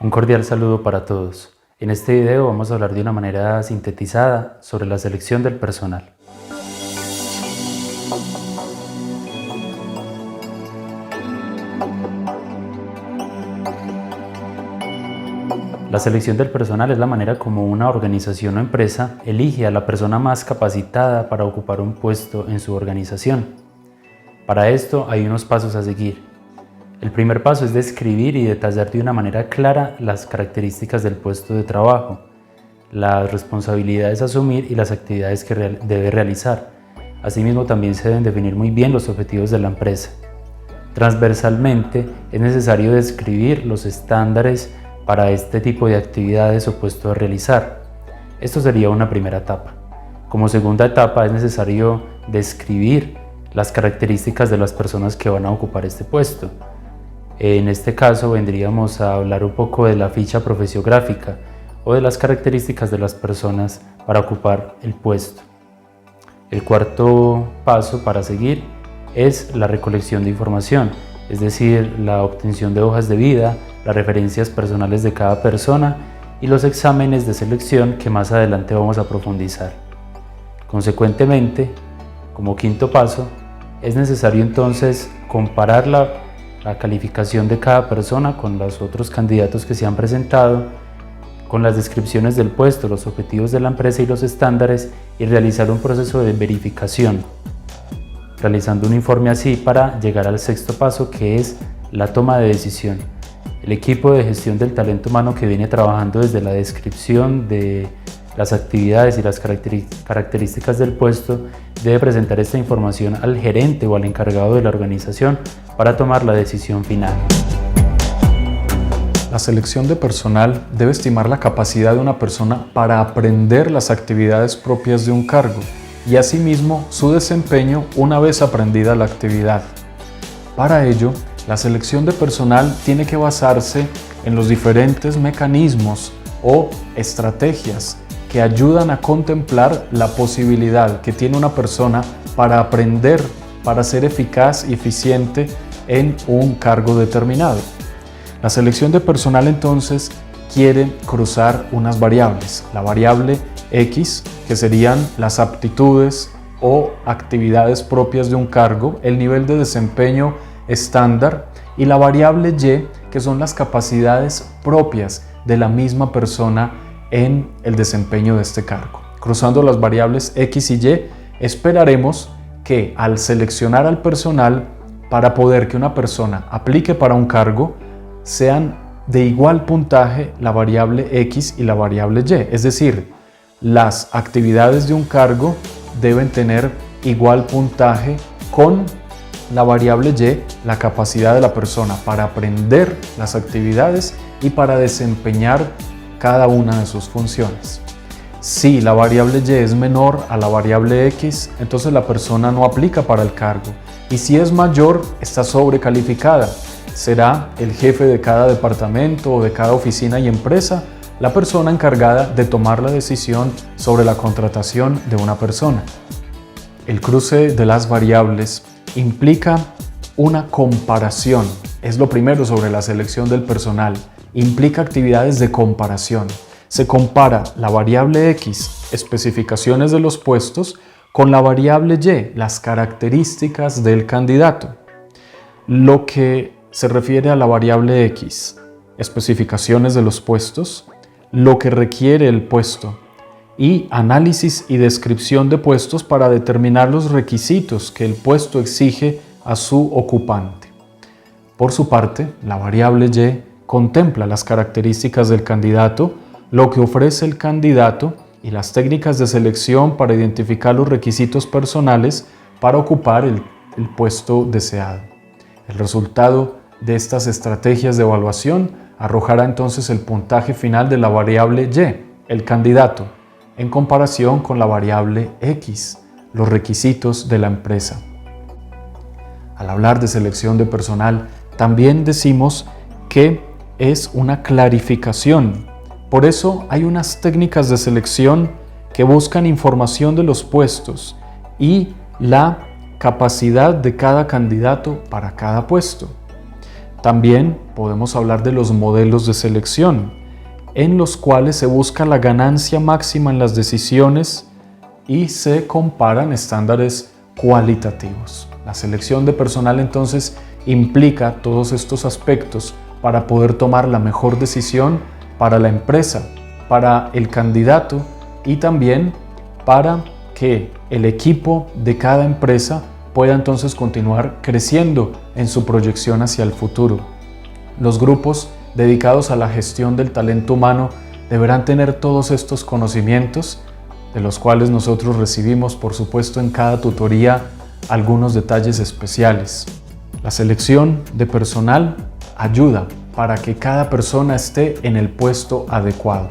Un cordial saludo para todos. En este video vamos a hablar de una manera sintetizada sobre la selección del personal. La selección del personal es la manera como una organización o empresa elige a la persona más capacitada para ocupar un puesto en su organización. Para esto hay unos pasos a seguir. El primer paso es describir y detallar de una manera clara las características del puesto de trabajo, las responsabilidades a asumir y las actividades que debe realizar. Asimismo, también se deben definir muy bien los objetivos de la empresa. Transversalmente, es necesario describir los estándares para este tipo de actividades o puesto a realizar. Esto sería una primera etapa. Como segunda etapa, es necesario describir las características de las personas que van a ocupar este puesto. En este caso vendríamos a hablar un poco de la ficha profesiográfica o de las características de las personas para ocupar el puesto. El cuarto paso para seguir es la recolección de información, es decir, la obtención de hojas de vida, las referencias personales de cada persona y los exámenes de selección que más adelante vamos a profundizar. Consecuentemente, como quinto paso, es necesario entonces comparar la calificación de cada persona con los otros candidatos que se han presentado, con las descripciones del puesto, los objetivos de la empresa y los estándares, y realizar un proceso de verificación, realizando un informe así para llegar al sexto paso, que es la toma de decisión. El equipo de gestión del talento humano, que viene trabajando desde la descripción de las actividades y las características del puesto, debe presentar esta información al gerente o al encargado de la organización para tomar la decisión final. La selección de personal debe estimar la capacidad de una persona para aprender las actividades propias de un cargo y asimismo su desempeño una vez aprendida la actividad. Para ello, la selección de personal tiene que basarse en los diferentes mecanismos o estrategias que ayudan a contemplar la posibilidad que tiene una persona para aprender, para ser eficaz y eficiente en un cargo determinado. La selección de personal entonces quiere cruzar unas variables, la variable X, que serían las aptitudes o actividades propias de un cargo, el nivel de desempeño estándar, y la variable Y, que son las capacidades propias de la misma persona en el desempeño de este cargo. Cruzando las variables X y Y, esperaremos que al seleccionar al personal, para poder que una persona aplique para un cargo, sean de igual puntaje la variable X y la variable Y. Es decir, las actividades de un cargo deben tener igual puntaje con la variable Y, la capacidad de la persona para aprender las actividades y para desempeñar cada una de sus funciones. Si la variable Y es menor a la variable X, entonces la persona no aplica para el cargo. Y si es mayor, está sobrecalificada. Será el jefe de cada departamento o de cada oficina y empresa la persona encargada de tomar la decisión sobre la contratación de una persona. El cruce de las variables implica una comparación. Es lo primero sobre la selección del personal. Implica actividades de comparación. Se compara la variable X, especificaciones de los puestos, con la variable Y, las características del candidato. Lo que se refiere a la variable X, especificaciones de los puestos, lo que requiere el puesto, y análisis y descripción de puestos para determinar los requisitos que el puesto exige a su ocupante. Por su parte, la variable Y contempla las características del candidato, lo que ofrece el candidato y las técnicas de selección para identificar los requisitos personales para ocupar el puesto deseado. El resultado de estas estrategias de evaluación arrojará entonces el puntaje final de la variable Y, el candidato, en comparación con la variable X, los requisitos de la empresa. Al hablar de selección de personal, también decimos que es una clarificación. Por eso hay unas técnicas de selección que buscan información de los puestos y la capacidad de cada candidato para cada puesto. También podemos hablar de los modelos de selección, en los cuales se busca la ganancia máxima en las decisiones y se comparan estándares cualitativos. La selección de personal entonces implica todos estos aspectos para poder tomar la mejor decisión para la empresa, para el candidato y también para que el equipo de cada empresa pueda entonces continuar creciendo en su proyección hacia el futuro. Los grupos dedicados a la gestión del talento humano deberán tener todos estos conocimientos, de los cuales nosotros recibimos, por supuesto, en cada tutoría algunos detalles especiales. La selección de personal ayuda para que cada persona esté en el puesto adecuado.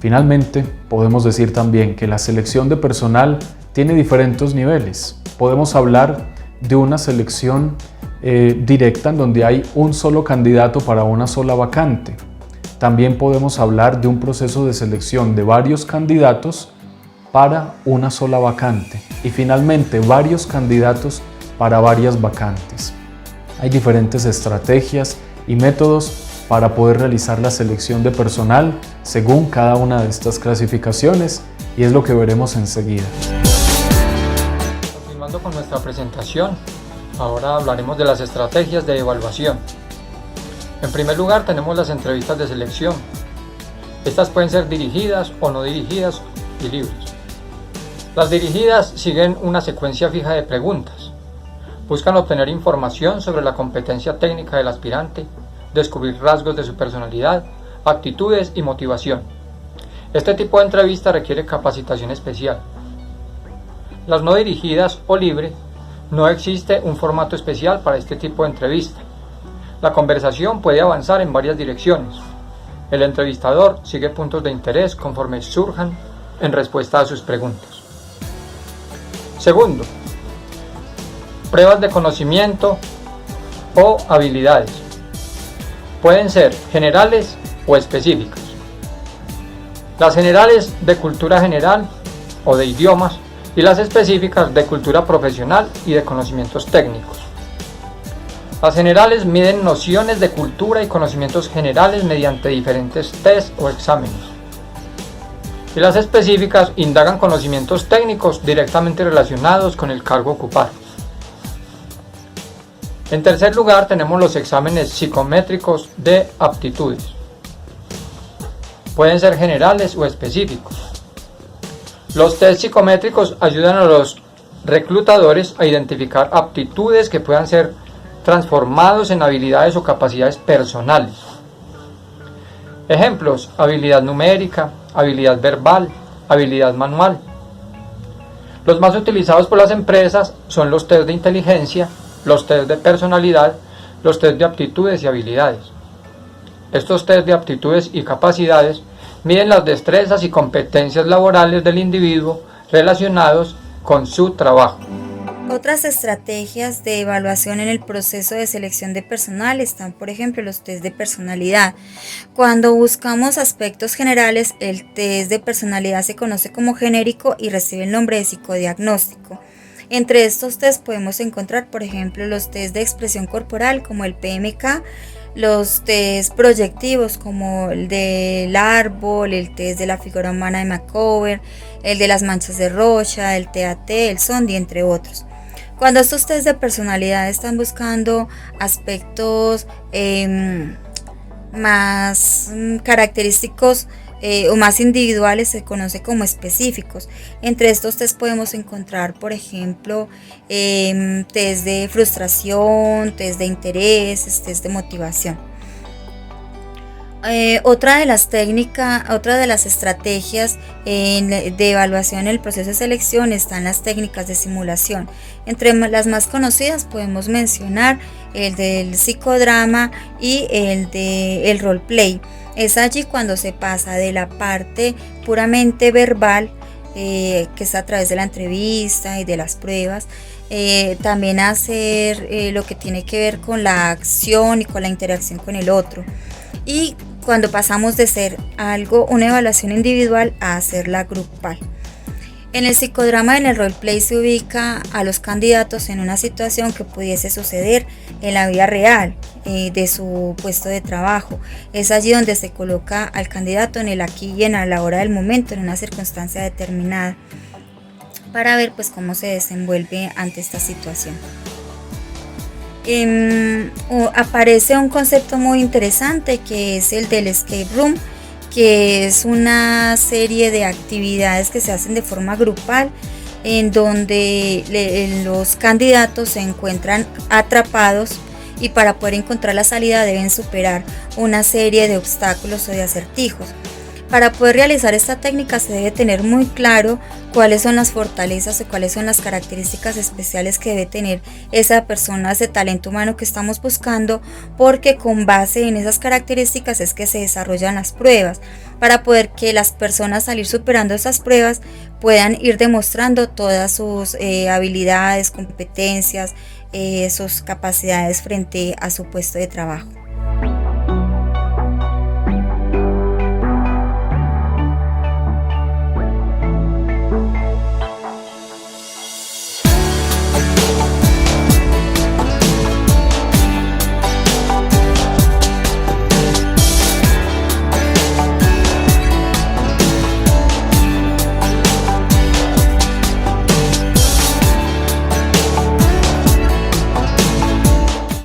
Finalmente, podemos decir también que la selección de personal tiene diferentes niveles. Podemos hablar de una selección directa en donde hay un solo candidato para una sola vacante. También podemos hablar de un proceso de selección de varios candidatos para una sola vacante y finalmente varios candidatos para varias vacantes. Hay diferentes estrategias y métodos para poder realizar la selección de personal según cada una de estas clasificaciones y es lo que veremos enseguida. Continuando con nuestra presentación, ahora hablaremos de las estrategias de evaluación. En primer lugar tenemos las entrevistas de selección. Estas pueden ser dirigidas o no dirigidas y libres. Las dirigidas siguen una secuencia fija de preguntas. Buscan obtener información sobre la competencia técnica del aspirante, descubrir rasgos de su personalidad, actitudes y motivación. Este tipo de entrevista requiere capacitación especial. Las no dirigidas o libre, no existe un formato especial para este tipo de entrevista. La conversación puede avanzar en varias direcciones. El entrevistador sigue puntos de interés conforme surjan en respuesta a sus preguntas. Segundo, pruebas de conocimiento o habilidades. Pueden ser generales o específicas. Las generales de cultura general o de idiomas y las específicas de cultura profesional y de conocimientos técnicos. Las generales miden nociones de cultura y conocimientos generales mediante diferentes test o exámenes. Y las específicas indagan conocimientos técnicos directamente relacionados con el cargo ocupado. En tercer lugar tenemos los exámenes psicométricos de aptitudes. Pueden ser generales o específicos. Los test psicométricos ayudan a los reclutadores a identificar aptitudes que puedan ser transformados en habilidades o capacidades personales. Ejemplos: habilidad numérica, habilidad verbal, habilidad manual. Los más utilizados por las empresas son los test de inteligencia, los test de personalidad, los test de aptitudes y habilidades. Estos test de aptitudes y capacidades miden las destrezas y competencias laborales del individuo relacionados con su trabajo. Otras estrategias de evaluación en el proceso de selección de personal están, por ejemplo, los test de personalidad. Cuando buscamos aspectos generales, el test de personalidad se conoce como genérico y recibe el nombre de psicodiagnóstico. Entre estos test podemos encontrar, por ejemplo, los test de expresión corporal como el PMK, los test proyectivos como el del árbol, el test de la figura humana de Macover, el de las manchas de Rocha, el TAT, el Sondi, entre otros. Cuando estos test de personalidad están buscando aspectos más característicos o más individuales, se conoce como específicos. Entre estos test podemos encontrar, por ejemplo, test de frustración, test de intereses, test de motivación. Otra de las estrategias de evaluación en el proceso de selección están las técnicas de simulación. Entre las más conocidas podemos mencionar el del psicodrama y el del roleplay. Es allí cuando se pasa de la parte puramente verbal, que es a través de la entrevista y de las pruebas, también hacer lo que tiene que ver con la acción y con la interacción con el otro. Y cuando pasamos de ser una evaluación individual a hacerla grupal. En el psicodrama, en el roleplay, se ubica a los candidatos en una situación que pudiese suceder en la vida real de su puesto de trabajo. Es allí donde se coloca al candidato en el aquí y en la hora del momento, en una circunstancia determinada, para ver pues cómo se desenvuelve ante esta situación. Aparece un concepto muy interesante que es el del escape room, que es una serie de actividades que se hacen de forma grupal, en donde los candidatos se encuentran atrapados y para poder encontrar la salida deben superar una serie de obstáculos o de acertijos. Para poder realizar esta técnica se debe tener muy claro cuáles son las fortalezas o cuáles son las características especiales que debe tener esa persona, ese talento humano que estamos buscando, porque con base en esas características es que se desarrollan las pruebas, para poder que las personas al ir superando esas pruebas puedan ir demostrando todas sus habilidades, competencias, sus capacidades frente a su puesto de trabajo.